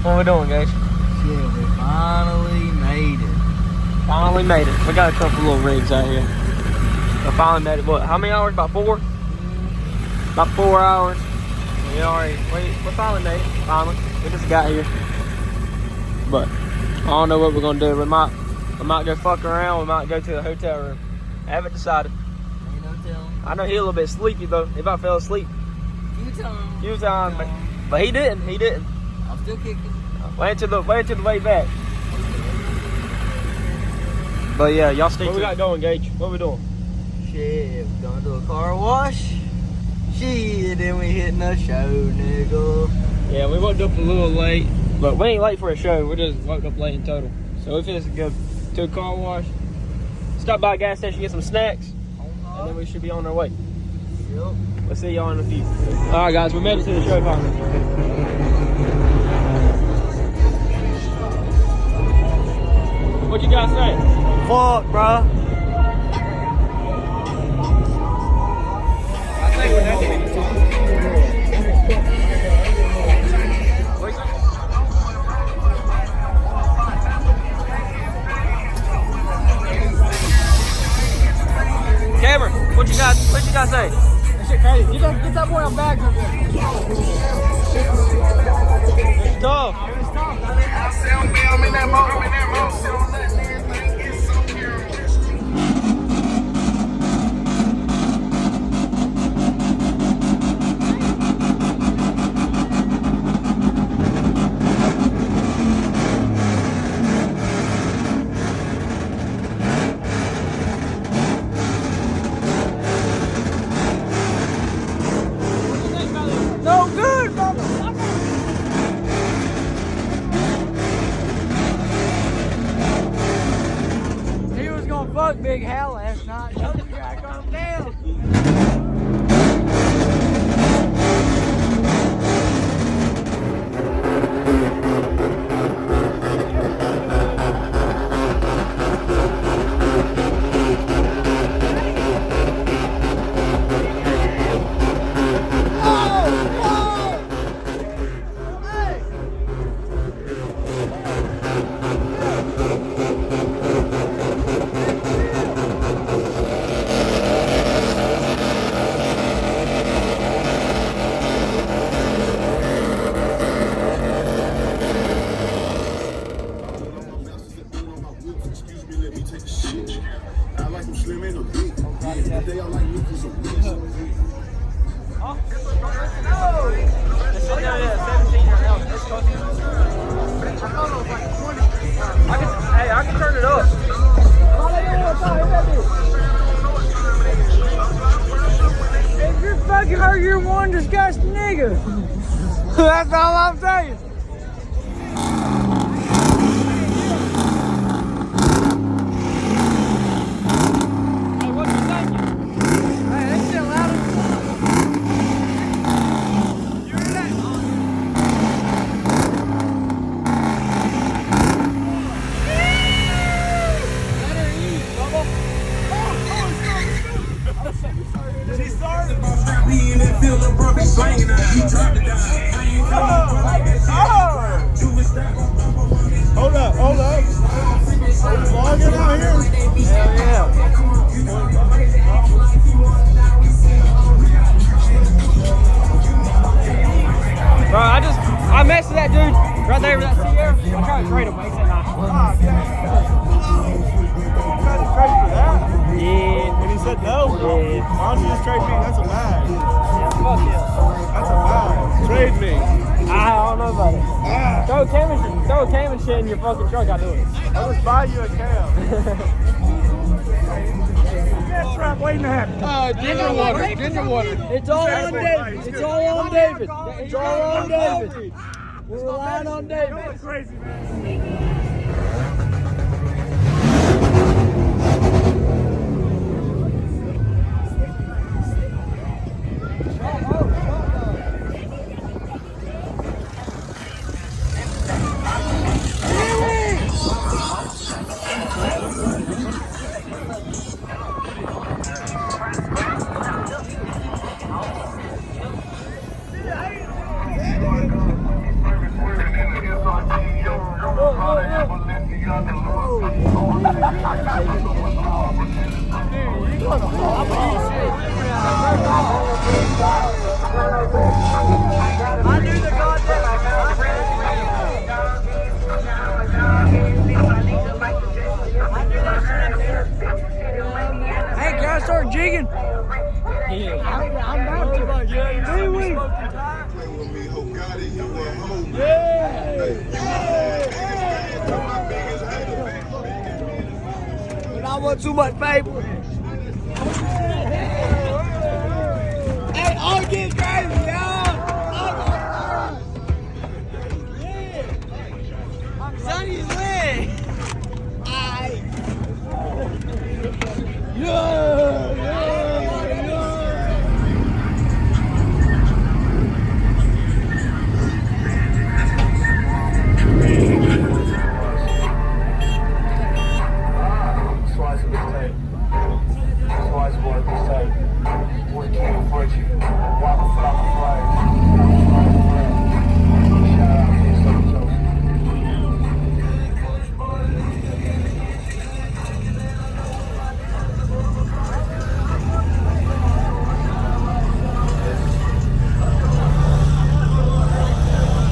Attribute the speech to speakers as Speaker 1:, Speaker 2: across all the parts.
Speaker 1: What we doing, guys?
Speaker 2: Shit, we finally made it.
Speaker 1: Finally made it. We got a couple little rigs out here. I finally made it. What? How many hours? About 4? About 4 hours. We finally made it. Finally. We just got here. But I don't know what we're gonna do. We might go fuck around. We might go to the hotel room. I haven't decided.
Speaker 2: Ain't no telling.
Speaker 1: I know he's a little bit sleepy though. He about fell asleep. Few times. But he didn't.
Speaker 2: I'm still kicking.
Speaker 1: Wait till the way back. But yeah, y'all stay tuned. What we got going, Gage? What we doing?
Speaker 2: Shit, we gonna do a car wash. Shit, then we hitting a show, nigga.
Speaker 1: Yeah, we woke up a little late, but we ain't late for a show. We just woke up late in total. So we finished to go to a car wash, stop by a gas station, get some snacks, and then we should be on our way.
Speaker 2: Yep.
Speaker 1: We'll see y'all in a few. All right, guys, we made it to the show finally. What you guys say?
Speaker 2: Fuck, bro.
Speaker 1: I think we're definitely Cameron, what you guys say? That shit crazy. Get that boy on bags over there. It's tough. It's tough. I'm in that mode.
Speaker 2: Fuck Big Hal last night. Told you I got him down.
Speaker 1: I can turn it up.
Speaker 2: If you're fucking her, you're one disgusting nigga. That's all I'm saying.
Speaker 1: Hey, what you thinking?
Speaker 2: Hey, that shit loud. You hear that?
Speaker 1: She started.
Speaker 3: Hold up. Are you vlogging out here?
Speaker 1: Hell yeah. Bro, I messed with that dude right there with that Sierra. I tried to trade him, but he said nah. Yeah.
Speaker 3: And he said no?
Speaker 1: Yeah.
Speaker 3: Why don't you just trade me? That's a bag.
Speaker 1: Yeah, fuck yeah.
Speaker 3: That's a bag. Trade me.
Speaker 1: I don't know about it. Throw a cam and shit in your fucking truck, I'll do it.
Speaker 3: I'll just buy you a cam. That truck waiting to happen.
Speaker 1: Ginger water. It's all on David. It's all on David. It's all on David. We're relying on David.
Speaker 3: That's crazy, man.
Speaker 2: But I want too much paper. Hey, all get crazy, y'all. Sonny's lit. Aight.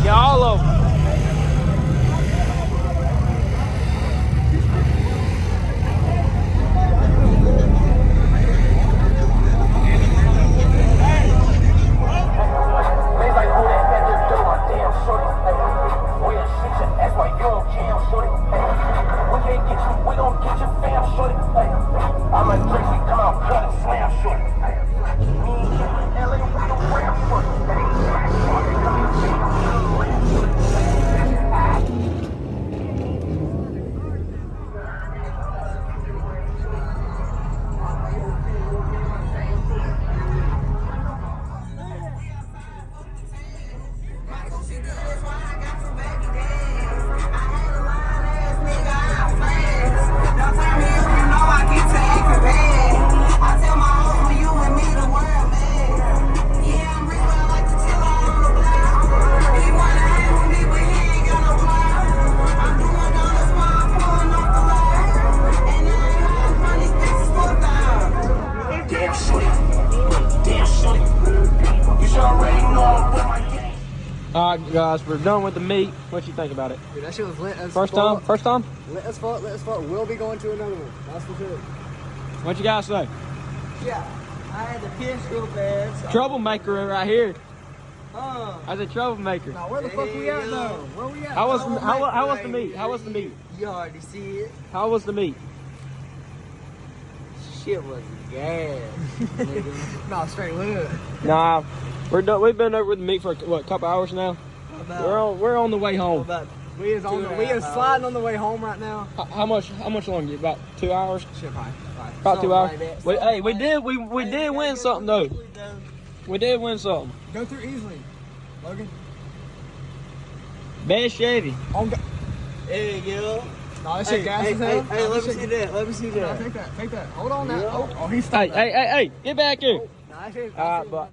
Speaker 1: All of them. All right, guys, we're done with the meet. What you think about it?
Speaker 2: Dude, that shit was lit as
Speaker 1: First
Speaker 2: fuck.
Speaker 1: time? First time?
Speaker 2: Lit as fuck, lit as fuck. We'll be going to another one. That's for sure.
Speaker 1: What you guys say?
Speaker 2: Yeah. I had the pistol pads.
Speaker 1: Troublemaker right here. I said troublemaker.
Speaker 2: Now, where the fuck we at, though? Where we at?
Speaker 1: How was the meet? How was the meet?
Speaker 2: You already see it.
Speaker 1: How was the meet?
Speaker 2: Shit was gas. No, straight lit.
Speaker 1: Nah, we're done. We've been over with the meet for what, a couple hours now. We're on the way home.
Speaker 2: We is sliding on the way home right now.
Speaker 1: How much longer? About 2 hours?
Speaker 2: Shit, probably.
Speaker 1: About 2 hours.
Speaker 2: Like
Speaker 1: We did win something though. We did win something.
Speaker 2: Go through easily, Logan.
Speaker 1: Best Chevy.
Speaker 2: There you go. No, that shit gas as hell. Hey, let me see that. Let me see that. Take that. Hold on now. Oh, he's stuck.
Speaker 1: Hey, get back here.
Speaker 2: Nah, that shit.
Speaker 1: But